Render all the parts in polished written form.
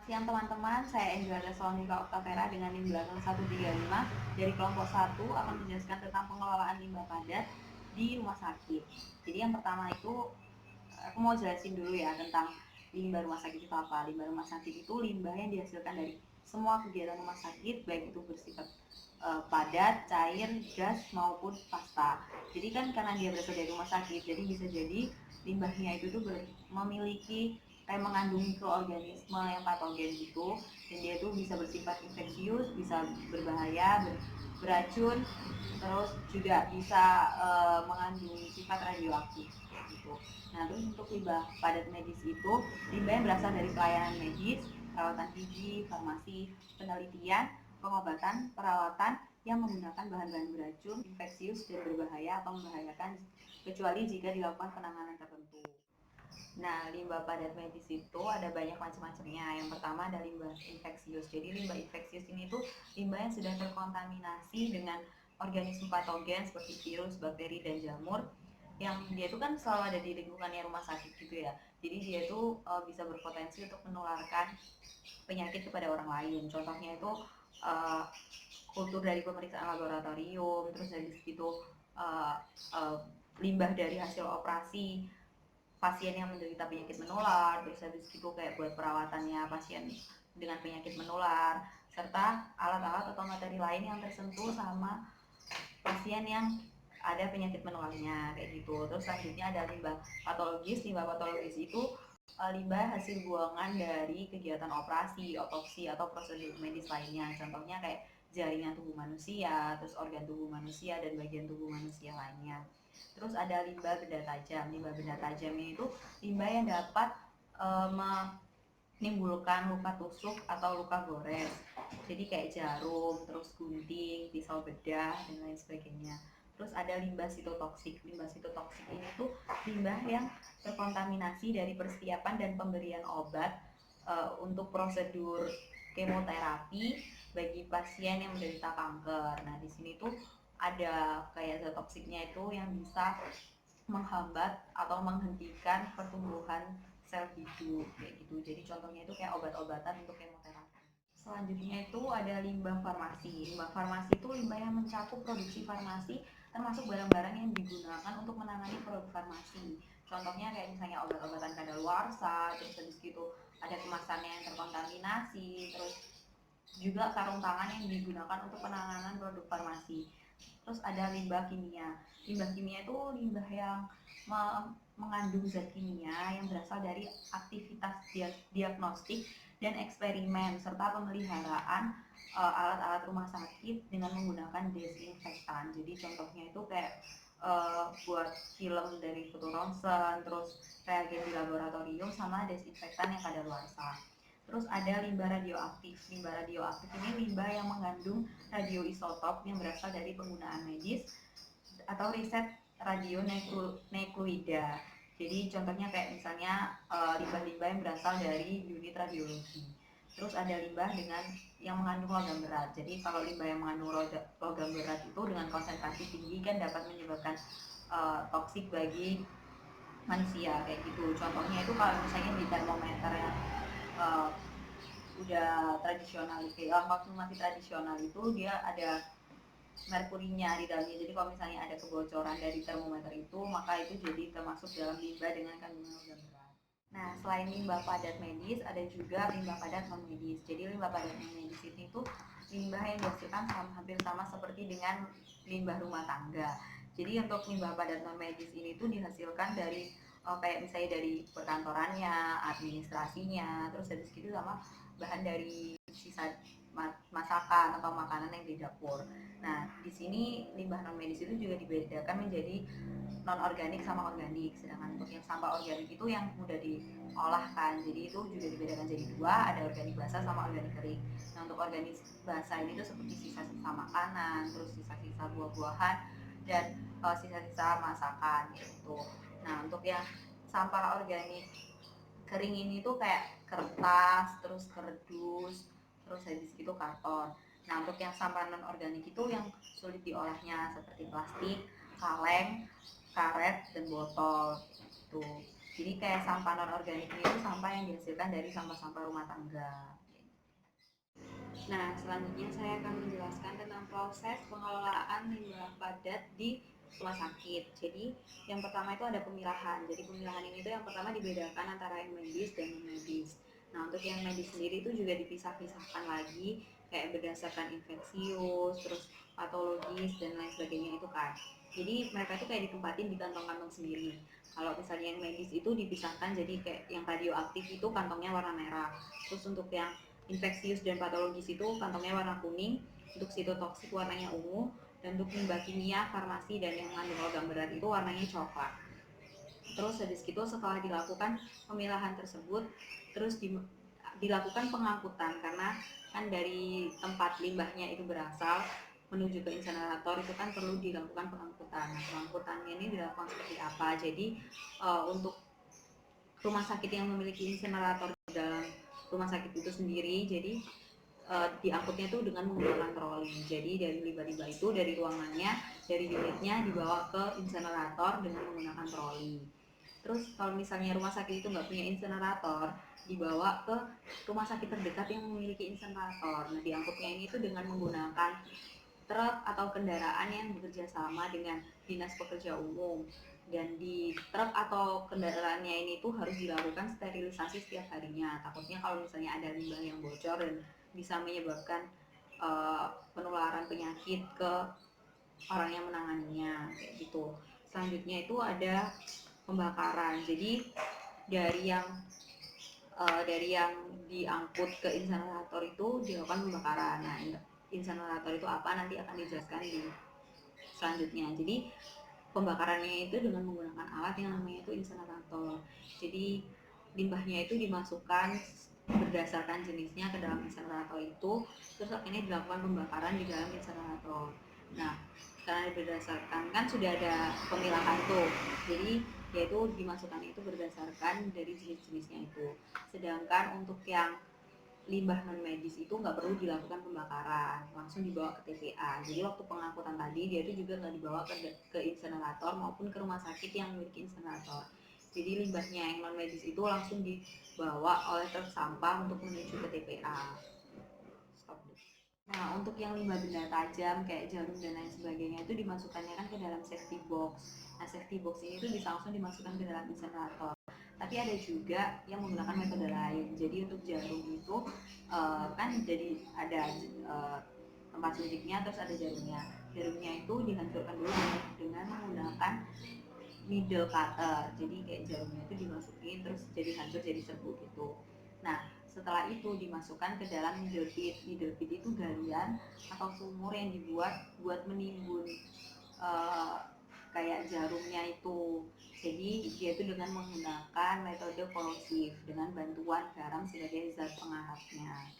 siang teman-teman, saya Angela Sonika Oktavera dengan limbah 0135 dari kelompok 1 akan menjelaskan tentang pengelolaan limbah padat di rumah sakit. Jadi yang pertama itu aku mau jelasin dulu ya tentang limbah rumah sakit itu apa. Limbah rumah sakit itu limbah yang dihasilkan dari semua kegiatan rumah sakit, baik itu bersifat padat, cair, gas maupun pasta. Jadi kan karena dia berasal dari rumah sakit, jadi bisa jadi limbahnya itu tuh memiliki kayak mengandung mikroorganisme yang patogen gitu, dan dia tuh bisa bersifat infeksius, bisa berbahaya, beracun, terus juga bisa mengandung sifat radioaktif gitu. Nah, terus untuk limbah padat medis itu limbah yang berasal dari pelayanan medis, perawatan gigi, farmasi, penelitian, pengobatan, perawatan yang menggunakan bahan-bahan beracun, infeksius, dan berbahaya atau membahayakan kecuali jika dilakukan penanganan tertentu. Nah, limbah padat medis itu ada banyak macam-macamnya. Yang pertama ada limbah infeksius. Jadi limbah infeksius ini tuh limbah yang sudah terkontaminasi dengan organisme patogen seperti virus, bakteri, dan jamur yang dia itu kan selalu ada di lingkungannya rumah sakit gitu ya. Jadi dia itu bisa berpotensi untuk menularkan penyakit kepada orang lain. Contohnya itu uh, kultur dari pemeriksaan laboratorium, terus habis itu uh, uh, limbah dari hasil operasi pasien yang menderita penyakit menular, terus habis itu kayak buat perawatannya pasien dengan penyakit menular, serta alat-alat atau materi lain yang tersentuh sama pasien yang ada penyakit menularnya kayak gitu. Terus selanjutnya ada limbah patologis. Limbah patologis itu limbah hasil buangan dari kegiatan operasi, otopsi atau prosedur medis lainnya. Contohnya kayak jaringan tubuh manusia, terus organ tubuh manusia dan bagian tubuh manusia lainnya. Terus ada limbah benda tajam. Limbah benda tajam ini itu limbah yang dapat menimbulkan luka tusuk atau luka gores. Jadi kayak jarum, terus gunting, pisau bedah dan lain sebagainya. Terus ada limbah sitotoksik. Limbah sitotoksik ini tuh limbah yang terkontaminasi dari persiapan dan pemberian obat untuk prosedur kemoterapi bagi pasien yang menderita kanker. Nah, di sini tuh ada kayak zat toksiknya itu yang bisa menghambat atau menghentikan pertumbuhan sel hidup kayak gitu. Jadi contohnya itu kayak obat-obatan untuk kemoterapi. Selanjutnya itu ada limbah farmasi. Limbah farmasi itu limbah yang mencakup produksi farmasi termasuk barang-barang yang digunakan untuk menangani produk farmasi. Contohnya kayak misalnya obat-obatan kadaluarsa, terus habis gitu ada kemasannya yang terkontaminasi, terus juga sarung tangan yang digunakan untuk penanganan produk farmasi. Terus ada limbah kimia. Limbah kimia itu limbah yang mengandung zat kimia yang berasal dari aktivitas diagnostik dan eksperimen serta pemeliharaan alat-alat rumah sakit dengan menggunakan desinfektan. Jadi contohnya itu kayak buat film dari foto ronsen, terus reagen di laboratorium sama desinfektan yang kadaluarsa. Terus ada limbah radioaktif. Limbah radioaktif ini limbah yang mengandung radioisotop yang berasal dari penggunaan medis atau riset radionukleida. Jadi contohnya kayak misalnya limbah-limbah yang berasal dari unit radiologi. Terus ada limbah dengan yang mengandung logam berat. Jadi kalau limbah yang mengandung logam berat itu dengan konsentrasi tinggi kan dapat menyebabkan toksik bagi manusia kayak gitu. Contohnya itu kalau misalnya di termometer yang uh, udah tradisional, kayak waktu masih tradisional itu dia ada merkurinya di dalamnya. Jadi kalau misalnya ada kebocoran dari termometer itu, maka itu jadi termasuk dalam limbah dengan kandungan logam berat. Nah, selain limbah padat medis, ada juga limbah padat non medis. Jadi limbah padat non medis itu limbah yang dihasilkan hampir sama seperti dengan limbah rumah tangga. Jadi untuk limbah padat non medis ini tuh dihasilkan dari kayak misalnya dari perkantorannya, administrasinya, terus habis gitu sama bahan dari sisa masakan atau makanan yang di dapur. Nah, di sini limbah non medis itu juga dibedakan menjadi non organik sama organik. Sedangkan untuk yang sampah organik itu yang mudah diolahkan. Jadi itu juga dibedakan jadi dua, ada organik basah sama organik kering. Nah, untuk organik basah ini tuh seperti sisa-sisa makanan, terus sisa-sisa buah-buahan dan sisa-sisa masakan gitu. Nah, untuk yang sampah organik kering ini tuh kayak kertas, terus kardus, terus habis itu karton. Nah, untuk yang sampah non organik itu yang sulit diolahnya seperti plastik, kaleng, karet, dan botol gitu. Jadi kayak sampah non organik itu sampah yang dihasilkan dari sampah-sampah rumah tangga. Nah, selanjutnya saya akan menjelaskan tentang proses pengelolaan limbah padat di rumah sakit. Jadi, yang pertama itu ada pemilahan. Jadi, pemilahan ini tuh yang pertama dibedakan antara yang medis dan non medis. Nah, untuk yang medis sendiri itu juga dipisah-pisahkan lagi, kayak berdasarkan infeksius, terus patologis dan lain sebagainya itu kan. Jadi, mereka itu kayak ditempatin di kantong-kantong sendiri. Kalau misalnya yang medis itu dipisahkan, jadi kayak yang radioaktif itu kantongnya warna merah. Terus untuk yang infeksius dan patologis itu kantongnya warna kuning, untuk sitotoksik warnanya ungu, dan untuk limbah kimia, farmasi, dan yang mengandung logam berat itu warnanya coklat. Terus habis itu setelah dilakukan pemilahan tersebut, terus dilakukan pengangkutan, karena kan dari tempat limbahnya itu berasal menuju ke insenerator itu kan perlu dilakukan pengangkutan. Nah, pengangkutannya ini dilakukan seperti apa? Jadi untuk rumah sakit yang memiliki insenerator dalam rumah sakit itu sendiri, jadi diangkutnya itu dengan menggunakan troli. Jadi dari limbah-limbah itu dari ruangannya, dari unitnya dibawa ke insenerator dengan menggunakan troli. Terus kalau misalnya rumah sakit itu nggak punya insenerator, dibawa ke rumah sakit terdekat yang memiliki insenerator. Nah, diangkutnya ini itu dengan menggunakan truk atau kendaraan yang bekerja sama dengan dinas pekerja umum, dan di truk atau kendaraannya ini tuh harus dilakukan sterilisasi setiap harinya. Takutnya kalau misalnya ada limbah yang bocor dan bisa menyebabkan penularan penyakit ke orang yang menanganinya kayak gitu. Selanjutnya itu ada pembakaran. Jadi dari yang diangkut ke insenerator itu dilakukan pembakaran. Nah, insenerator itu apa nanti akan dijelaskan di selanjutnya. Jadi pembakarannya itu dengan menggunakan alat yang namanya itu insenerator. Jadi limbahnya itu dimasukkan berdasarkan jenisnya ke dalam insenerator itu, terus akhirnya dilakukan pembakaran di dalam insenerator. Nah, karena berdasarkan kan sudah ada pemilahan tuh, jadi yaitu dimasukkan itu berdasarkan dari jenis-jenisnya itu. Sedangkan untuk yang limbah non medis itu nggak perlu dilakukan pembakaran, langsung dibawa ke TPA. Jadi waktu pengangkutan tadi dia itu juga nggak dibawa ke insenerator maupun ke rumah sakit yang memiliki insenerator. Jadi limbahnya yang non medis itu langsung dibawa oleh truk sampah untuk menuju ke TPA. Stop. Nah, untuk yang limbah benda tajam kayak jarum dan lain sebagainya itu dimasukkannya kan ke dalam safety box. Nah, safety box ini tuh bisa langsung dimasukkan ke dalam insenerator. Tapi ada juga yang menggunakan metode lain. Jadi untuk jarum itu kan jadi ada tempat suntiknya, terus ada jarumnya. Jarumnya itu dihancurkan dulu dengan menggunakan needle cutter. Jadi kayak jarumnya itu dimasukin terus jadi hancur jadi serbuk gitu. Nah, setelah itu dimasukkan ke dalam needle pit. Needle pit itu galian atau sumur yang dibuat buat menimbun kayak jarumnya itu. Jadi dia itu dengan menggunakan metode korosif dengan bantuan garam sebagai zat penghangatnya.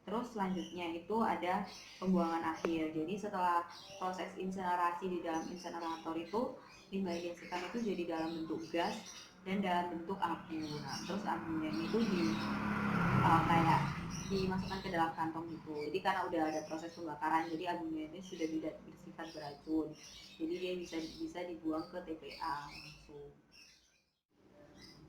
Terus selanjutnya itu ada pembuangan akhir. Jadi setelah proses insenerasi di dalam insenerator itu, limbah yang dihasilkan itu jadi dalam bentuk gas dan dalam bentuk abu. Nah, terus abunya itu kayak dimasukkan ke dalam kantong gitu. Jadi karena udah ada proses pembakaran, jadi abunya ini sudah tidak bersifat beracun. Jadi dia bisa dibuang ke TPA langsung.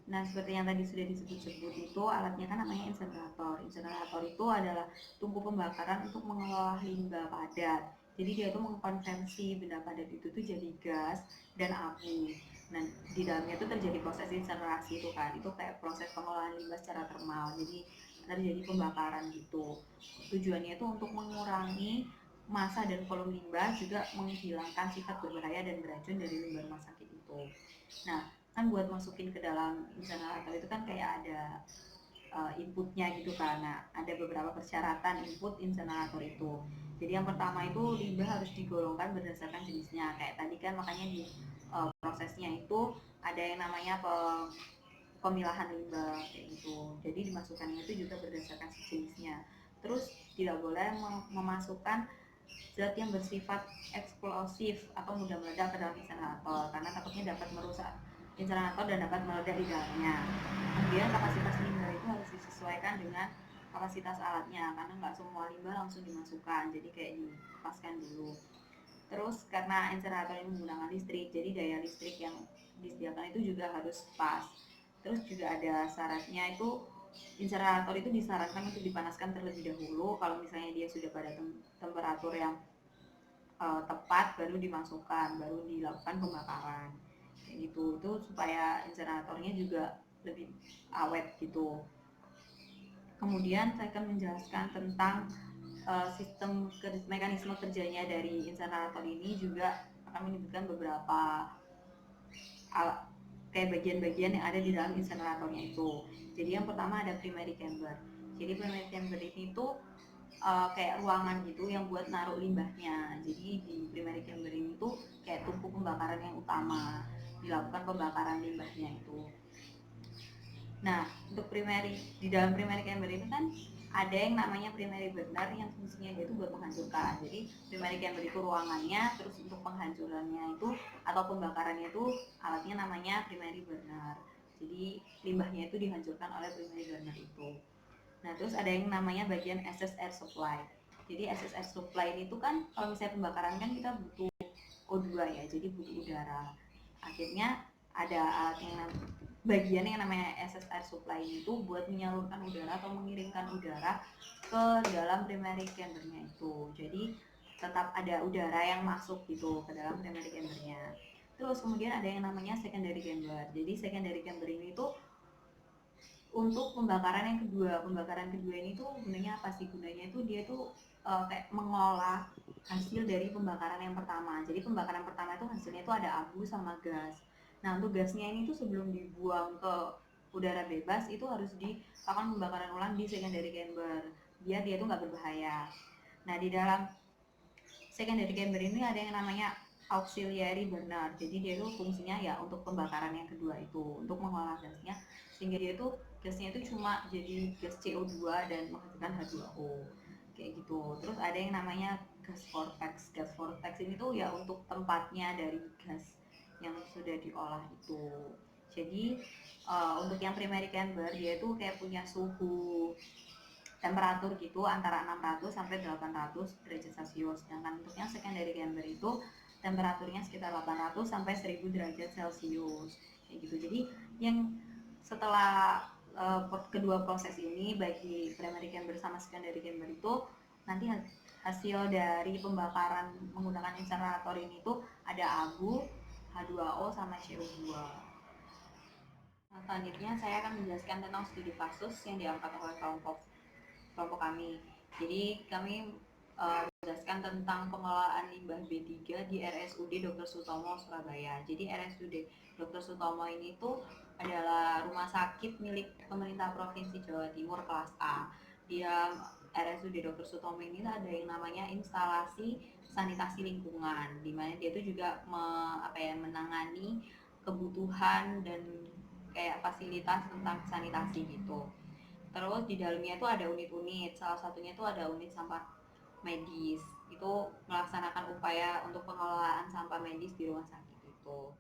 Nah, seperti yang tadi sudah disebut-sebut itu alatnya kan namanya insenerator. Insenerator itu adalah tungku pembakaran untuk mengolah limbah padat. Jadi dia itu mengkonversi benda padat itu tuh jadi gas dan abu. Nah, di dalamnya itu terjadi proses insenerasi itu kan. Itu kayak proses pengolahan limbah secara termal. Jadi terjadi pembakaran gitu. Tujuannya itu untuk mengurangi massa dan volume limbah, juga menghilangkan sifat berbahaya dan beracun dari limbah rumah sakit itu. Nah, kan buat masukin ke dalam insenerator itu kan kayak ada inputnya gitu kan. Nah, ada beberapa persyaratan input insenerator itu. Jadi yang pertama itu limbah harus digolongkan berdasarkan jenisnya. Kayak tadi kan makanya di prosesnya itu ada yang namanya pemilahan limbah kayak gitu. Jadi dimasukkannya itu juga berdasarkan jenisnya. Terus tidak boleh memasukkan zat yang bersifat eksplosif atau mudah meledak ke dalam insenerator, karena takutnya dapat merusak insenerator dan dapat meledak di dalamnya. Kemudian kapasitas limbah itu harus disesuaikan dengan kapasitas alatnya, karena nggak semua limbah langsung dimasukkan, jadi kayak dipaskan dulu. Terus karena insenerator ini menggunakan listrik, jadi daya listrik yang disediakan itu juga harus pas. Terus juga ada syaratnya itu insenerator itu disarankan untuk dipanaskan terlebih dahulu. Kalau misalnya dia sudah pada temperatur yang tepat baru dimasukkan, baru dilakukan pembakaran kayak gitu. Itu supaya inseneratornya juga lebih awet gitu. Kemudian saya akan menjelaskan tentang sistem mekanisme kerjanya dari insenerator ini, juga akan menyebutkan beberapa kayak bagian-bagian yang ada di dalam inseneratornya itu. Jadi yang pertama ada primary chamber. Jadi primary chamber ini tuh kayak ruangan gitu yang buat naruh limbahnya. Jadi di primary chamber ini tuh kayak tungku pembakaran yang utama, dilakukan pembakaran limbahnya itu. Nah, untuk primary, di dalam primary chamber itu kan ada yang namanya primary burner yang fungsinya dia itu buat menghancurkan. Jadi primary chamber itu ruangannya, terus untuk penghancurannya itu atau pembakarannya itu alatnya namanya primary burner. Jadi limbahnya itu dihancurkan oleh primary burner itu. Nah, terus ada yang namanya bagian access air supply. Jadi access air supply ini tuh kan kalau misalnya pembakaran kan kita butuh O2 ya, jadi butuh udara. Akhirnya ada alat yang bagian yang namanya access air supply itu buat menyalurkan udara atau mengirimkan udara ke dalam primary chambernya itu. Jadi tetap ada udara yang masuk gitu ke dalam primary chambernya. Terus kemudian ada yang namanya secondary chamber. Jadi secondary chamber ini tuh untuk pembakaran yang kedua. Pembakaran kedua ini tuh gunanya apa sih? Gunanya itu dia tuh kayak mengolah hasil dari pembakaran yang pertama. Jadi pembakaran pertama itu hasilnya itu ada abu sama gas. Nah, untuk gasnya ini tuh sebelum dibuang ke udara bebas itu harus dilakukan pembakaran ulang di secondary chamber biar dia tuh nggak berbahaya. Nah, di dalam secondary chamber ini ada yang namanya auxiliary burner. Jadi dia itu fungsinya ya untuk pembakaran yang kedua itu, untuk mengolah gasnya sehingga dia itu gasnya itu cuma jadi gas CO2 dan menghasilkan H2O kayak gitu. Terus ada yang namanya gas vortex. Gas vortex ini tuh ya untuk tempatnya dari gas yang sudah diolah itu. Jadi untuk yang primary chamber dia itu kayak punya suhu temperatur gitu antara 600 sampai 800 derajat Celcius. Sedangkan untuk yang secondary chamber itu temperaturnya sekitar 800 sampai 1000 derajat Celcius. Kayak gitu. Jadi yang setelah kedua proses ini baik di primary chamber sama secondary chamber itu nanti hasil dari pembakaran menggunakan insenerator ini tuh ada abu, H2O sama CO2. Nah, selanjutnya saya akan menjelaskan tentang studi kasus yang diangkat oleh kelompok kami. Jadi kami menjelaskan tentang pengelolaan limbah B3 di RSUD Dr. Sutomo Surabaya. Jadi RSUD Dr. Sutomo ini tuh adalah rumah sakit milik pemerintah Provinsi Jawa Timur kelas A. Di RSUD Dr. Sutomo ini ada yang namanya instalasi sanitasi lingkungan, di mana dia itu juga menangani kebutuhan dan kayak fasilitas tentang sanitasi gitu. Terus di dalamnya itu ada unit-unit, salah satunya itu ada unit sampah medis. Itu melaksanakan upaya untuk pengelolaan sampah medis di rumah sakit itu.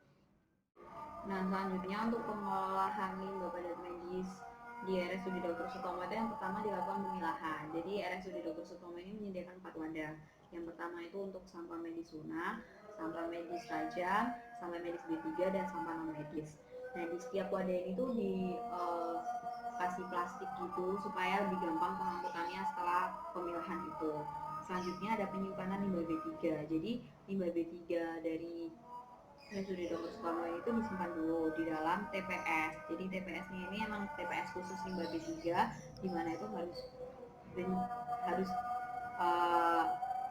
Nah, selanjutnya untuk pengolahan limbah padat medis di RSUD Dr. Sutomo itu yang pertama dilakukan pemilahan. Jadi RSUD Dr. Sutomo ini menyediakan 4 wadah. Yang pertama itu untuk sampah medis sunah, sampah medis tajam, sampah medis B3 dan sampah non medis. Nah, di setiap wadah ini tuh kasih plastik gitu supaya lebih gampang pengangkutannya setelah pemilahan itu. Selanjutnya ada penyimpanan limbah B3. Jadi limbah B3 dari RSUD Dr. Sutomo itu disimpan dulu di dalam TPS. Jadi TPS-nya ini emang TPS khusus limbah B3 di mana itu harus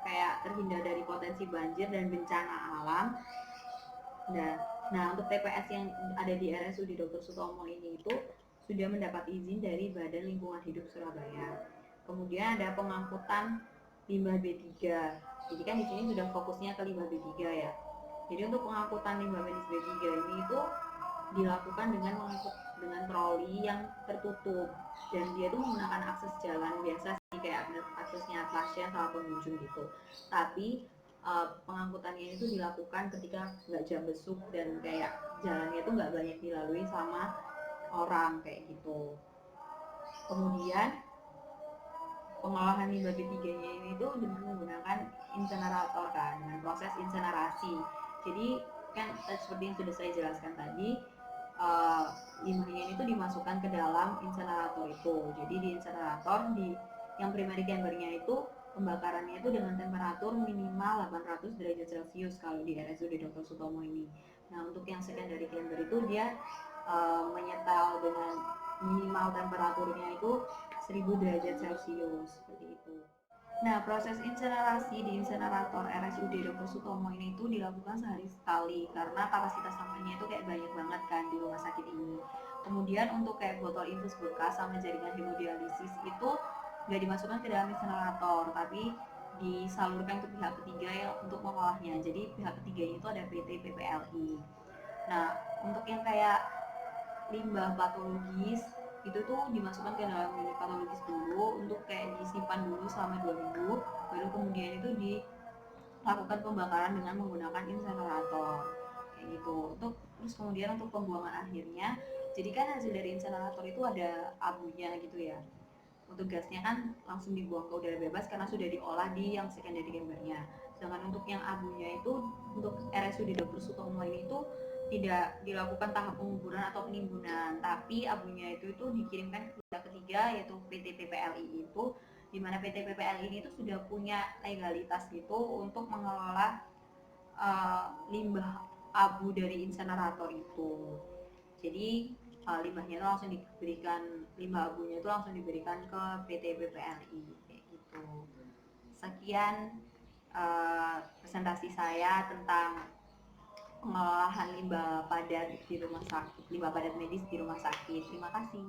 kayak terhindar dari potensi banjir dan bencana alam. Nah, untuk TPS yang ada di RSUD Dr. Sutomo ini itu sudah mendapat izin dari Badan Lingkungan Hidup Surabaya. Kemudian ada pengangkutan limbah B3. Jadi kan di sini sudah fokusnya ke limbah B3 ya. Jadi untuk pengangkutan limbah medis B3 ini itu dilakukan dengan mengangkut dengan troli yang tertutup dan dia tuh menggunakan akses jalan biasa sih kayak aksesnya pasien sama pengunjung gitu. Tapi pengangkutannya itu dilakukan ketika nggak jam besuk dan kayak jalannya itu nggak banyak dilalui sama orang kayak gitu. Kemudian pengolahan limbah B3-nya ini tuh dengan menggunakan insenerator kan, dengan proses insenerasi. Jadi kan seperti yang sudah saya jelaskan tadi, limbahnya ini tuh dimasukkan ke dalam insenerator itu. Jadi di insenerator yang primary chambernya itu pembakarannya itu dengan temperatur minimal 800 derajat Celcius kalau di RSUD Dr. Sutomo ini. Nah, untuk yang secondary chamber itu dia menyetel dengan minimal temperaturnya itu 1000 derajat Celcius seperti itu. Nah, proses insenerasi di insenerator RSUD Dr. Sutomo ini itu dilakukan sehari sekali karena kapasitas sampahnya itu kayak banyak banget kan di rumah sakit ini. Kemudian untuk kayak botol infus bekas sama jaringan hemodialisis itu nggak dimasukkan ke dalam insenerator, tapi disalurkan ke pihak ketiga ya untuk mengolahnya. Jadi pihak ketiganya itu ada PT PPLI. Nah, untuk yang kayak limbah patologis itu tuh dimasukkan ke dalam unit patologis dulu untuk kayak disimpan dulu selama 2 minggu, baru kemudian itu dilakukan pembakaran dengan menggunakan insenerator kayak gitu. Terus kemudian untuk pembuangan akhirnya, jadi kan hasil dari insenerator itu ada abunya gitu ya, untuk gasnya kan langsung dibuang ke udara bebas karena sudah diolah di yang secondary chambernya. Sedangkan untuk yang abunya itu untuk RSUD Dr. Sutomo ini itu tidak dilakukan tahap penguburan atau penimbunan, tapi abunya itu dikirimkan ke pihak ketiga yaitu PT PPLI itu, di mana PT PPLI ini itu sudah punya legalitas gitu untuk mengelola limbah abu dari insenerator itu. Jadi limbahnya itu langsung diberikan, limbah abunya itu langsung diberikan ke PT PPLI kayak gitu. Sekian presentasi saya tentang pengolahan limbah padat di rumah sakit, limbah padat medis di rumah sakit. Terima kasih.